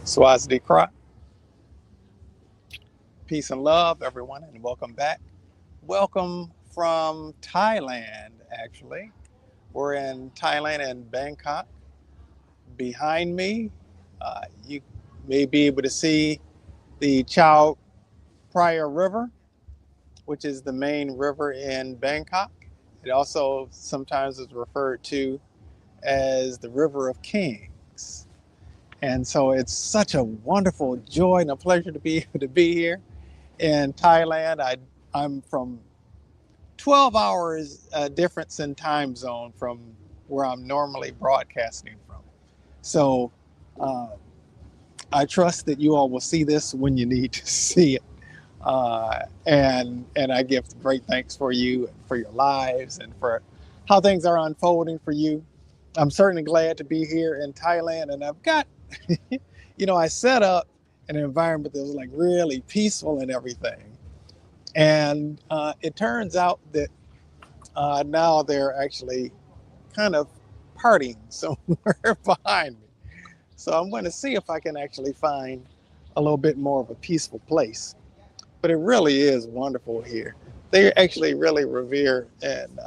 Swazdi Kra. Peace and love, everyone, and welcome back. Welcome from Thailand, actually. We're in Thailand and Bangkok. Behind me, you may be able to see the Chao Phraya River, which is the main river in Bangkok. It also sometimes is referred to as the River of Kings. And so it's such a wonderful joy and a pleasure to be able to be here in Thailand. I'm from 12 hours difference in time zone from where I'm normally broadcasting from. So uh, I trust that you all will see this when you need to see it. And I give great thanks for you and for your lives and for how things are unfolding for you. I'm certainly glad to be here in Thailand, and I've got, I set up an environment that was like really peaceful and everything. And it turns out that now they're actually kind of partying somewhere behind me. So I'm going to see if I can actually find a little bit more of a peaceful place. But it really is wonderful here. They actually really revere and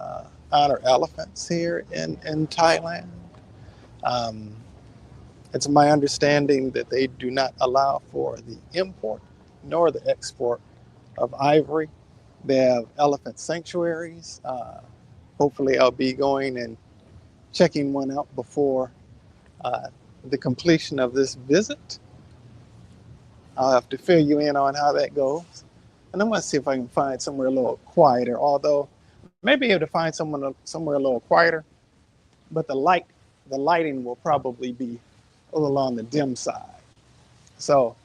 honor elephants here in Thailand. Um, it's my understanding that they do not allow for the import nor the export of ivory. They have elephant sanctuaries. Hopefully, I'll be going and checking one out before uh, the completion of this visit. I'll have to fill you in on how that goes. And I'm going to see if I can find somewhere a little quieter, although I may be able to find somewhere a little quieter, but the lighting will probably be a little on the dim side. So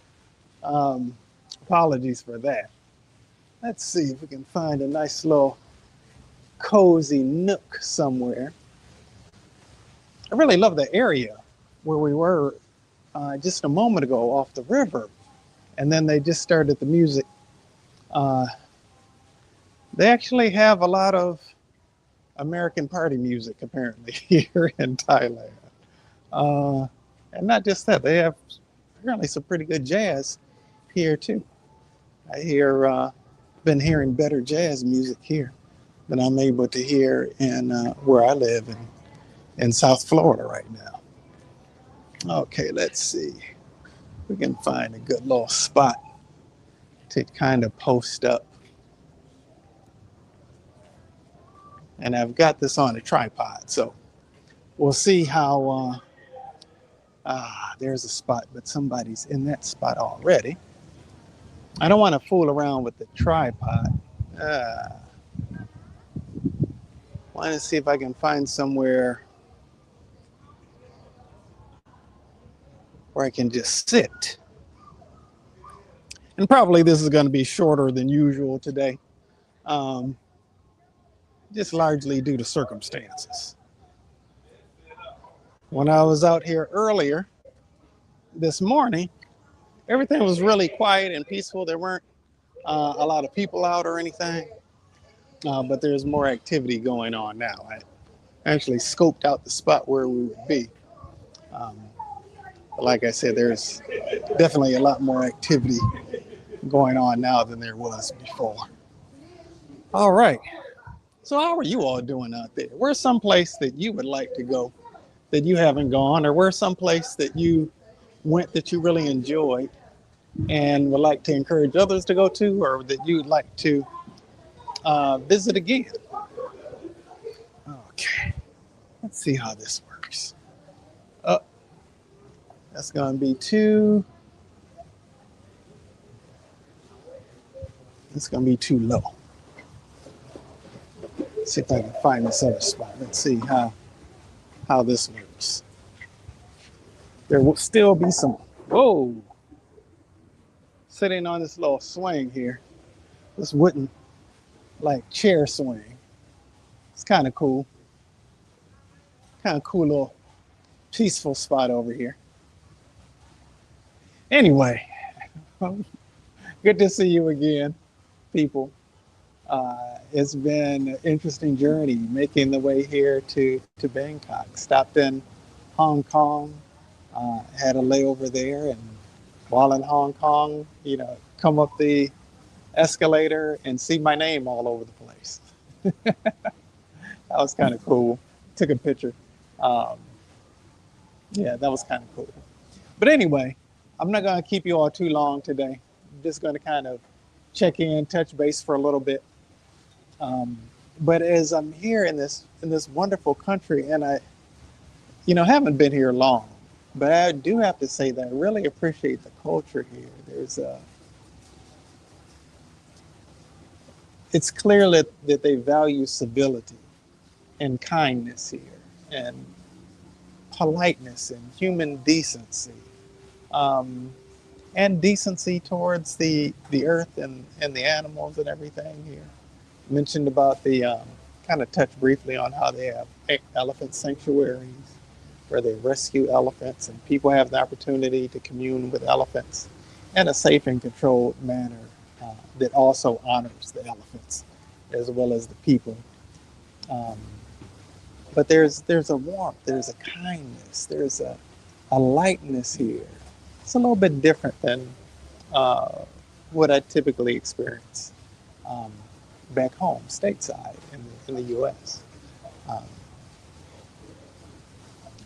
um, apologies for that. Let's see if we can find a nice little cozy nook somewhere. I really love the area where we were just a moment ago off the river. And then they just started the music. Uh, they actually have a lot of American party music apparently here in Thailand. Uh, and not just that, they have apparently some pretty good jazz here too. Been hearing better jazz music here than I'm able to hear in where I live in South Florida right now. Okay, let's see. We can find a good little spot to kind of post up. And I've got this on a tripod, so we'll see how. There's a spot, but somebody's in that spot already. I don't want to fool around with the tripod. Want to see if I can find somewhere where I can just sit. And probably this is going to be shorter than usual today, um, just largely due to circumstances. When I was out here earlier this morning, everything was really quiet and peaceful. There weren't a lot of people out or anything, but there's more activity going on now. I actually scoped out the spot where we would be. Um, like I said, there's definitely a lot more activity going on now than there was before. All right. So how are you all doing out there? Where's some place that you would like to go that you haven't gone, or where's some place that you went that you really enjoyed and would like to encourage others to go to, or that you'd like to visit again? Okay. Let's see how this works. Oh, that's going to be too. It's going to be too low. Let's see if I can find this other spot. Let's see how this works. There will still be some. Whoa! Sitting on this little swing here. This wooden, like, chair swing. It's kind of cool. Kind of cool little peaceful spot over here. Anyway, good to see you again, people. It's been an interesting journey making the way here to Bangkok. Stopped in Hong Kong, had a layover there, and while in Hong Kong, come up the escalator and see my name all over the place. That was kind of cool. Took a picture. Um, yeah, that was kind of cool. But anyway, I'm not going to keep you all too long today. I'm just going to kind of check in, touch base for a little bit. Um, but as I'm here in this wonderful country, and I haven't been here long, but I do have to say that I really appreciate the culture here. It's clear that they value civility and kindness here, and politeness and human decency, um, and decency towards the earth and the animals and everything here. Mentioned about the kind of touch briefly on how they have elephant sanctuaries where they rescue elephants and people have the opportunity to commune with elephants in a safe and controlled manner that also honors the elephants as well as the people. Um, but there's a warmth, there's a kindness, there's a lightness here. It's a little bit different than uh, what I typically experience um, back home, stateside in the U.S. Um,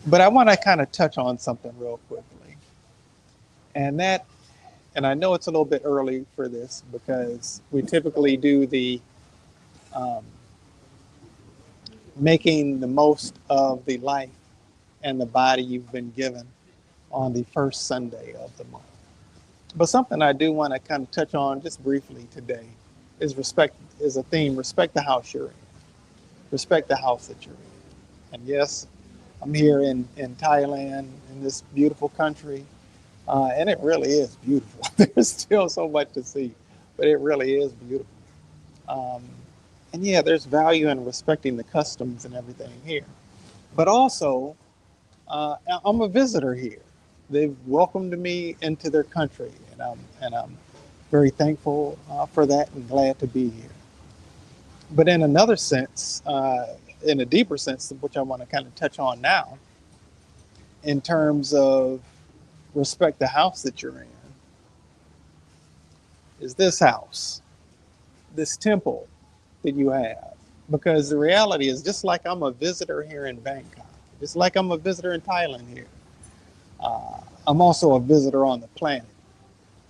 but I want to kind of touch on something real quickly, and and I know it's a little bit early for this because we typically do the um, making the most of the life and the body you've been given on the first Sunday of the month. But something I do want to kind of touch on just briefly today is a theme: respect the house you're in. Respect the house that you're in. And yes, I'm here in Thailand, in this beautiful country, and it really is beautiful. There's still so much to see, but it really is beautiful. Um, and yeah, there's value in respecting the customs and everything here. But also, I'm a visitor here. They've welcomed me into their country, and I'm very thankful for that and glad to be here. But in another sense, in a deeper sense, which I want to kind of touch on now, in terms of respect the house that you're in, is this house, this temple that you have. Because the reality is, just like I'm a visitor here in Bangkok, just like I'm a visitor in Thailand here, I'm also a visitor on the planet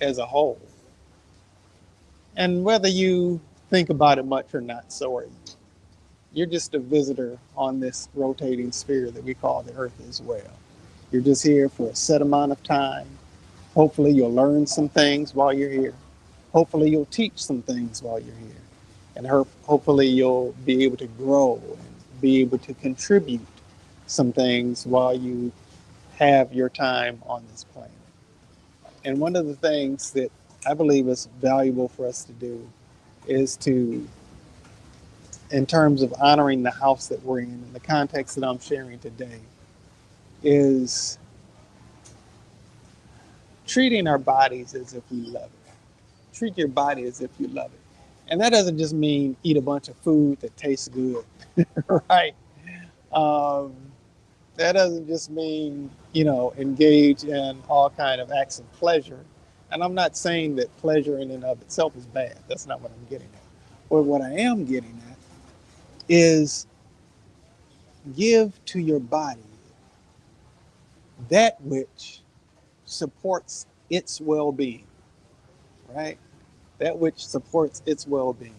as a whole. And whether you think about it much or not, so are you. You're just a visitor on this rotating sphere that we call the earth as well. You're just here for a set amount of time. Hopefully, you'll learn some things while you're here. Hopefully, you'll teach some things while you're here. And hopefully, you'll be able to grow and be able to contribute some things while you have your time on this planet. And one of the things that I believe is valuable for us to do is to, in terms of honoring the house that we're in the context that I'm sharing today, is treating our bodies as if we love it. Treat your body as if you love it. And that doesn't just mean eat a bunch of food that tastes good, right? Um, that doesn't just mean, engage in all kind of acts of pleasure. And I'm not saying that pleasure in and of itself is bad. That's not what I'm getting at. But what I am getting at is give to your body that which supports its well-being, right? That which supports its well-being.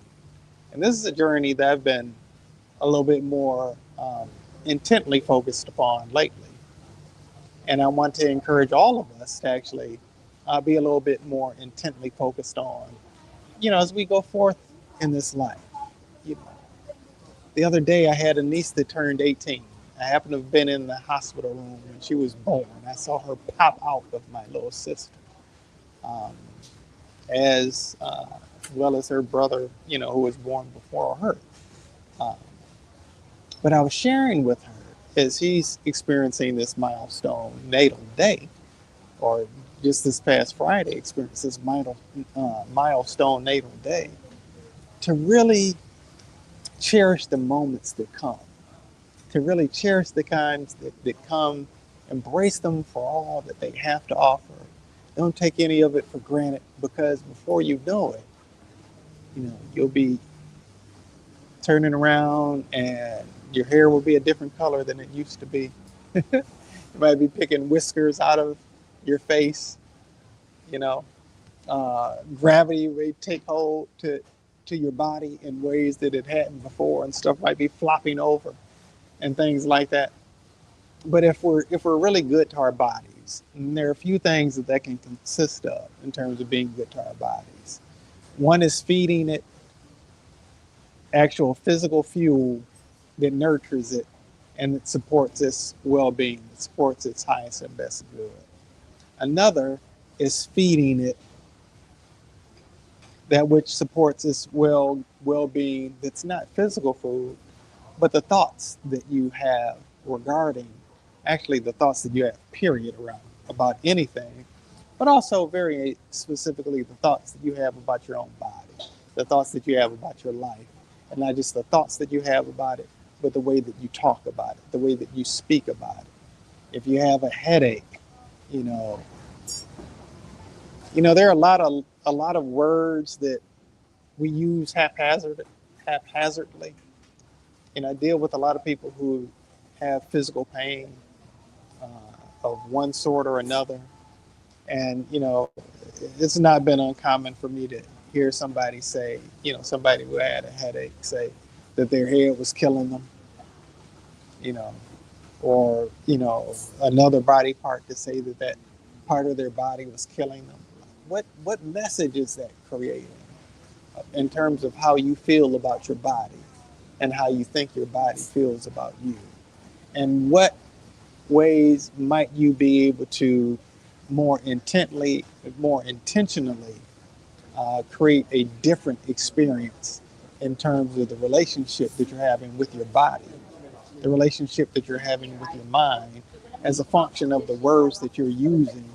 And this is a journey that I've been a little bit more intently focused upon lately. And I want to encourage all of us to actually be a little bit more intently focused on, as we go forth in this life. You know, the other day I had a niece that turned 18. I happened to have been in the hospital room when she was born. I saw her pop out of my little sister, um, as well as her brother, who was born before her. Um, but I was sharing with her as he's experiencing this milestone natal day, or just this past Friday experienced this milestone natal day, to really cherish the moments that come, to really cherish the kinds that come, embrace them for all that they have to offer, Don't take any of it for granted, because before you know it, you'll be turning around and your hair will be a different color than it used to be. You might be picking whiskers out of your face, you know. Gravity may take hold to your body in ways that it hadn't before, and stuff might be flopping over and things like that. But if we're really good to our bodies, and there are a few things that can consist of in terms of being good to our bodies. One is feeding it actual physical fuel that nurtures it and that supports its well-being, that supports its highest and best good. Another is feeding it that which supports its well-being, that's not physical food, but the thoughts that you have regarding, actually the thoughts that you have, period, around about anything, but also very specifically the thoughts that you have about your own body, the thoughts that you have about your life, and not just the thoughts that you have about it, but the way that you talk about it, the way that you speak about it. If you have a headache, you know, there are a lot of words that we use haphazardly. I deal with a lot of people who have physical pain uh, of one sort or another, and it's not been uncommon for me to hear somebody say, somebody who had a headache say that their head was killing them, you know, or another body part to say that that part of their body was killing them. What message is that creating in terms of how you feel about your body and how you think your body feels about you? And what ways might you be able to more intently, more intentionally create a different experience in terms of the relationship that you're having with your body, the relationship that you're having with your mind, as a function of the words that you're using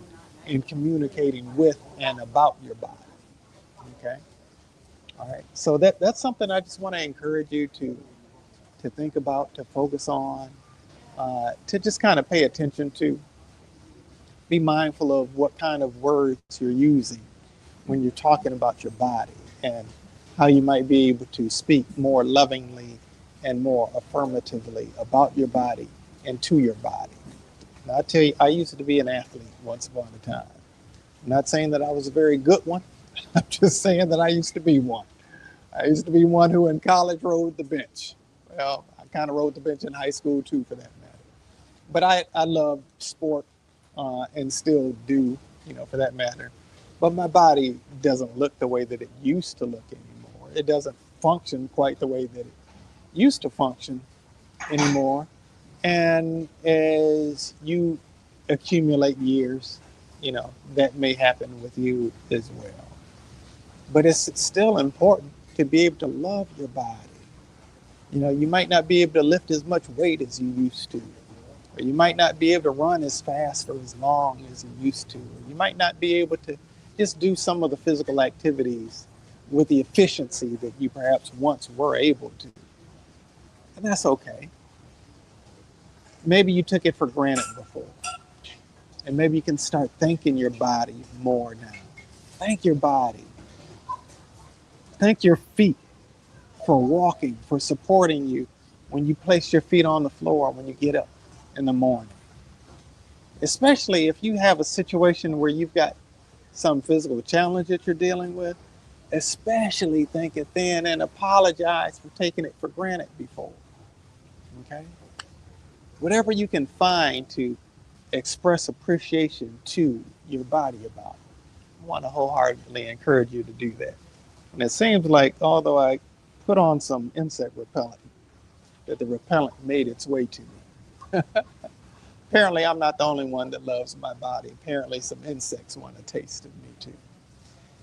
in communicating with and about your body? Okay. All right. So that's something I just want to encourage you to think about, to focus on, to just kind of pay attention to. Be mindful of what kind of words you're using when you're talking about your body, and how you might be able to speak more lovingly and more affirmatively about your body and to your body. Now, I tell you, I used to be an athlete once upon a time. I'm not saying that I was a very good one. I'm just saying that I used to be one. I used to be one who in college rode the bench. Well, I kind of rode the bench in high school too, for that matter. But I love sport, and still do, for that matter. But my body doesn't look the way that it used to look anymore. It doesn't function quite the way that it used to function anymore. And as you accumulate years, that may happen with you as well. But it's still important to be able to love your body. You might not be able to lift as much weight as you used to. Or you might not be able to run as fast or as long as you used to. Or you might not be able to just do some of the physical activities with the efficiency that you perhaps once were able to. And that's okay. Maybe you took it for granted before. And maybe you can start thanking your body more now. Thank your body. Thank your feet for walking, for supporting you when you place your feet on the floor when you get up in the morning. Especially if you have a situation where you've got some physical challenge that you're dealing with, especially thank it then and apologize for taking it for granted before. Okay? Whatever you can find to express appreciation to your body about, I want to wholeheartedly encourage you to do that. And it seems like, although I put on some insect repellent, that the repellent made its way to me. Apparently, I'm not the only one that loves my body. Apparently, some insects want a taste of me too.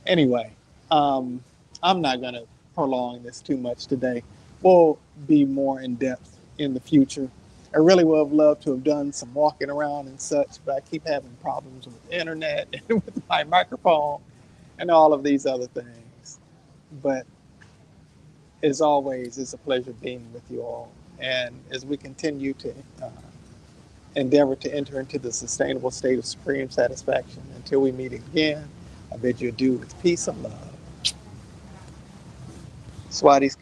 Anyway, I'm not going to prolong this too much today. We'll be more in depth in the future. I really would have loved to have done some walking around and such, but I keep having problems with the internet and with my microphone and all of these other things. But as always, it's a pleasure being with you all. And as we continue to endeavor to enter into the sustainable state of supreme satisfaction. Until we meet again, I bid you adieu with peace and love. Swadesh.